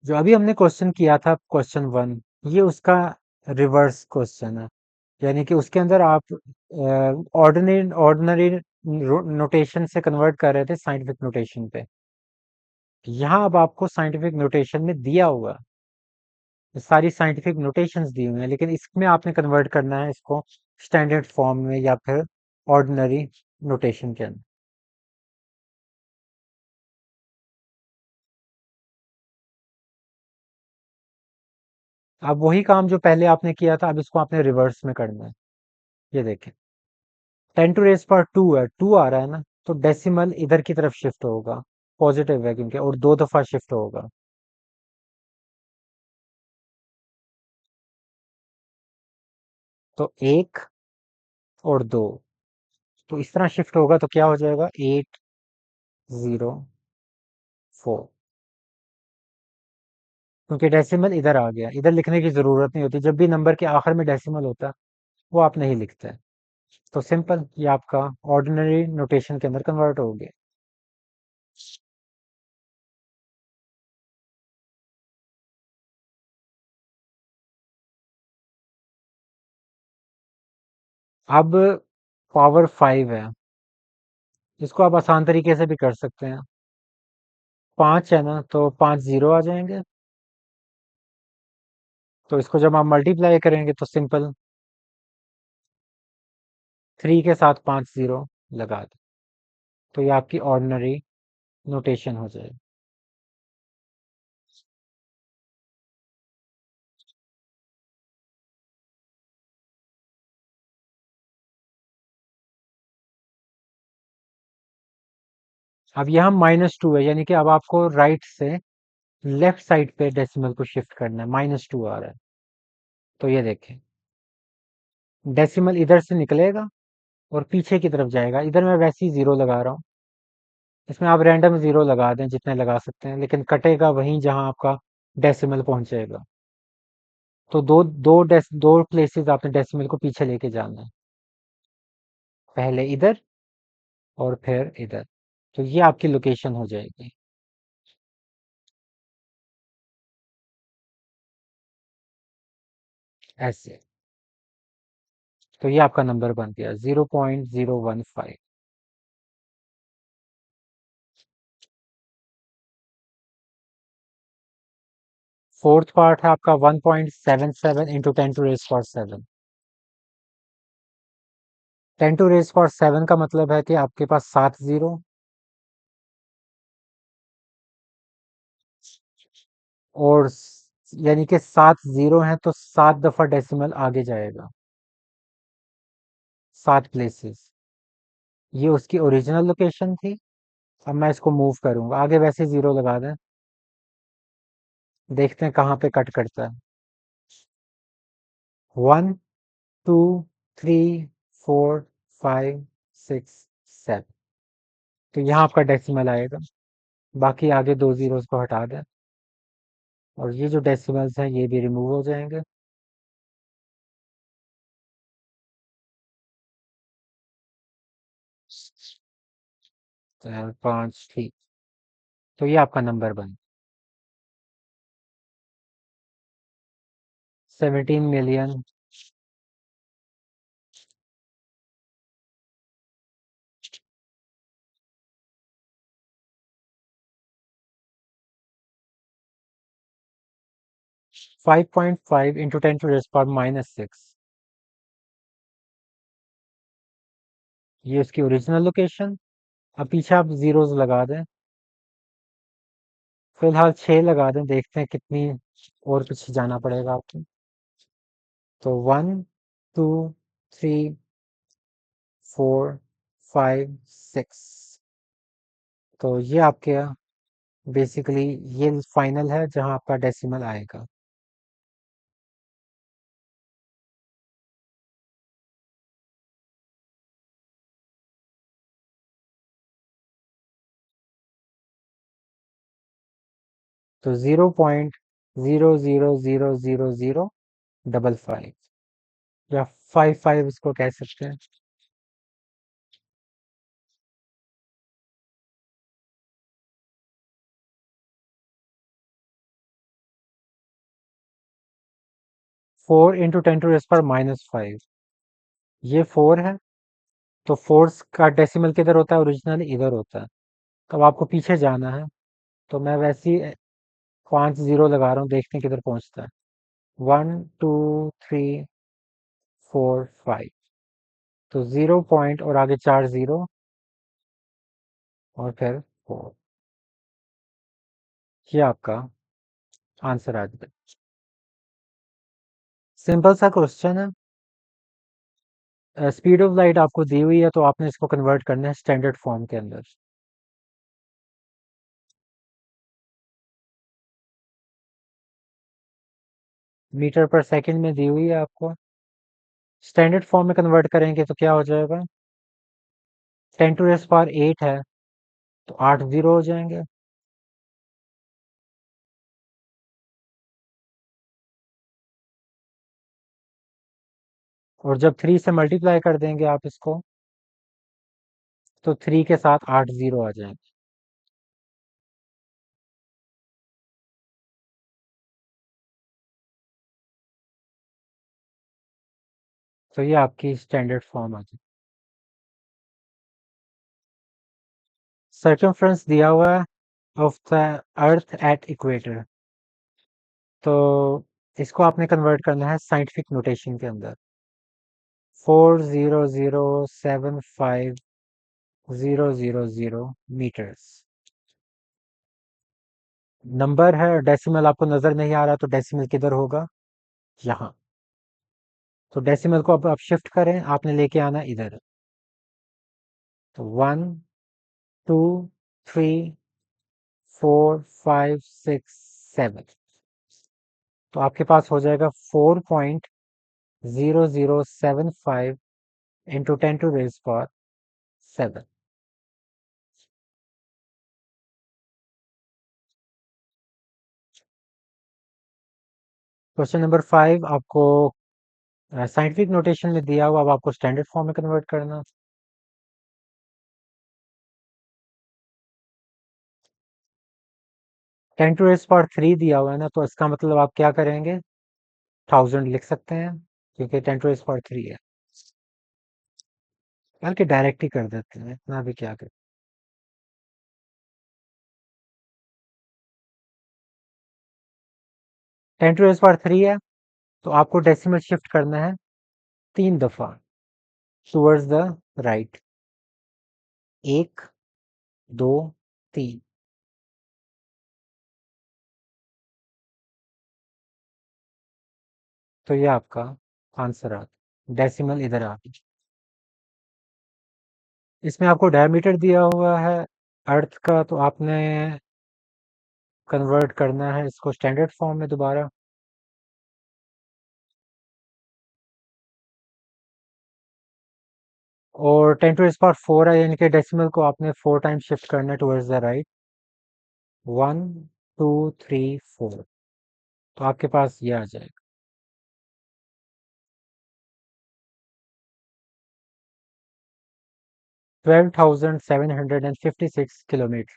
जो अभी हमने क्वेश्चन किया था क्वेश्चन वन, ये उसका रिवर्स क्वेश्चन है। यानी कि उसके अंदर आप ऑर्डिनरी ऑर्डिनरी नोटेशन से कन्वर्ट कर रहे थे साइंटिफिक नोटेशन पे। यहाँ अब आपको साइंटिफिक नोटेशन में दिया हुआ है, सारी साइंटिफिक नोटेशंस दी हुई हैं, लेकिन इसमें आपने कन्वर्ट करना है इसको स्टैंडर्ड फॉर्म में या फिर ऑर्डिनरी नोटेशन के अंदर। अब वही काम जो पहले आपने किया था, अब इसको आपने रिवर्स में करना है। ये देखें, 10 to raise power 2 है, 2 आ रहा है ना, तो डेसिमल इधर की तरफ शिफ्ट होगा। पॉजिटिव है क्योंकि, और 2 दफा शिफ्ट होगा। तो 1 और 2, तो इस तरह शिफ्ट होगा तो क्या हो जाएगा, 804। क्योंकि डेसिमल इधर आ गया, इधर लिखने की जरूरत नहीं होती, जब भी नंबर के आखिर में डेसिमल होता है वो आप नहीं लिखते हैं। तो सिंपल, ये आपका ऑर्डिनरी नोटेशन के अंदर कन्वर्ट हो गया। अब पावर 5 है, इसको आप आसान तरीके से भी कर सकते हैं। 5 है ना, तो 5 जीरो आ जाएंगे। तो इसको जब आप मल्टीप्लाई करेंगे तो सिंपल 3 के साथ 5 जीरो लगा दो, तो ये आपकी ऑर्डिनरी नोटेशन हो जाएगी। अब यहाँ -2 है, यानी कि अब आपको राइट से लेफ्ट साइड पे डेसिमल को शिफ्ट करना है। -2 आ रहा है, तो ये देखें, डेसिमल इधर से निकलेगा और पीछे की तरफ जाएगा। इधर मैं वैसे ही जीरो लगा रहा हूँ, इसमें आप रैंडम जीरो लगा दें जितने लगा सकते हैं, लेकिन कटेगा वहीं जहां आपका डेसिमल पहुंचेगा। तो दो प्लेसेस आपने डेसिमल को पीछे लेके जाना है, पहले इधर और फिर इधर। तो ये आपकी लोकेशन हो जाएगी ऐसे। तो ये आपका नंबर बन गया 0.015। फोर्थ पार्ट है आपका 1.77 × 10 to raise power 7। 10 to raise power 7 का मतलब है कि आपके पास 7 जीरो, और यानी कि 7 जीरो हैं तो 7 दफा डेसिमल आगे जाएगा, 7 प्लेसेस। ये उसकी ओरिजिनल लोकेशन थी। अब मैं इसको मूव करूंगा आगे, वैसे जीरो लगा दें, देखते हैं कहाँ पे कट करता है। 1 2 3 4 5 6 7, तो यहाँ आपका डेसिमल आएगा। बाकी आगे दो जीरोस को हटा दें, और ये जो डेसिमल्स हैं ये भी रिमूव हो जाएंगे। 5, ठीक। तो ये आपका नंबर बन 17 मिलियन 5.5 × 10 to raise power -6। ये उसकी ओरिजिनल लोकेशन। अब पीछे आप जीरोस लगा दें, फिलहाल 6 लगा दें, देखते हैं कितनी और पीछे जाना पड़ेगा आपको। तो 1 2 3 4 5 6, तो ये आपके बेसिकली ये फाइनल है जहां आपका डेसिमल आएगा। तो 0.0000055, या 55 इसको कह सकते हैं। 4 × 10⁻⁵ ये 4 है। तो 4 का डेसिमल किधर होता है, ओरिजिनल इधर होता है। तो अब आपको पीछे जाना है। तो मैं वैसे ही 5 जीरो लगा रहा हूँ, देखते हैं किधर पहुंचता है। 1 2 3 4 5। तो 0 पॉइंट और आगे 4 जीरो और फिर 4। ये आपका आंसर आ जाएगा। सिंपल सा क्वेश्चन है। स्पीड ऑफ लाइट आपको दी हुई है, तो आपने इसको कन्वर्ट करना है स्टैंडर्ड फॉर्म के अंदर। मीटर पर सेकंड में दी हुई है आपको। स्टैंडर्ड फॉर्म में कन्वर्ट करेंगे तो क्या हो जाएगा। 10⁸ है, तो 8 जीरो हो जाएंगे। और जब 3 से मल्टीप्लाई कर देंगे आप इसको, तो 3 के साथ 8 जीरो आ जाएंगे। तो ये आपकी स्टैंडर्ड फॉर्म आ जाएगी। सर्कमफ्रेंस दिया हुआ है of the earth at equator. तो इसको आपने कन्वर्ट करना है साइंटिफिक नोटेशन के अंदर। 4007500 नंबर है। डेसिमल आपको नजर नहीं आ रहा, तो डेसिमल किधर होगा, यहाँ। तो डेसिमल को अब आप शिफ्ट करें, आपने लेके आना इधर। तो 1 2 3 4 5 6 7। तो आपके पास हो जाएगा 4.0075 × 10⁻⁷। क्वेश्चन नंबर 5 आपको साइंटिफिक नोटेशन में दिया हुआ, अब आपको स्टैंडर्ड फॉर्म में कन्वर्ट करना। 10⁻³ दिया हुआ है ना, तो इसका मतलब आप क्या करेंगे, 1000 लिख सकते हैं, क्योंकि 10⁻³ है। बल्कि डायरेक्ट ही कर देते हैं, इतना भी क्या करें। 10⁻³ है, तो आपको डेसिमल शिफ्ट करना है 3 दफा टूवर्ड्स द राइट। 1 2 3। तो ये आपका आंसर आ डेसिमल इधर आ गया। इसमें आपको डायमीटर दिया हुआ है अर्थ का, तो आपने कन्वर्ट करना है इसको स्टैंडर्ड फॉर्म में दोबारा। और 10⁻⁴ है, यानी कि डेसिमल को आपने 4 टाइम्स शिफ्ट करना है टुवर्ड्स द राइट। 1 2 3 4। तो आपके पास ये आ जाएगा। 12,756 किलोमीटर।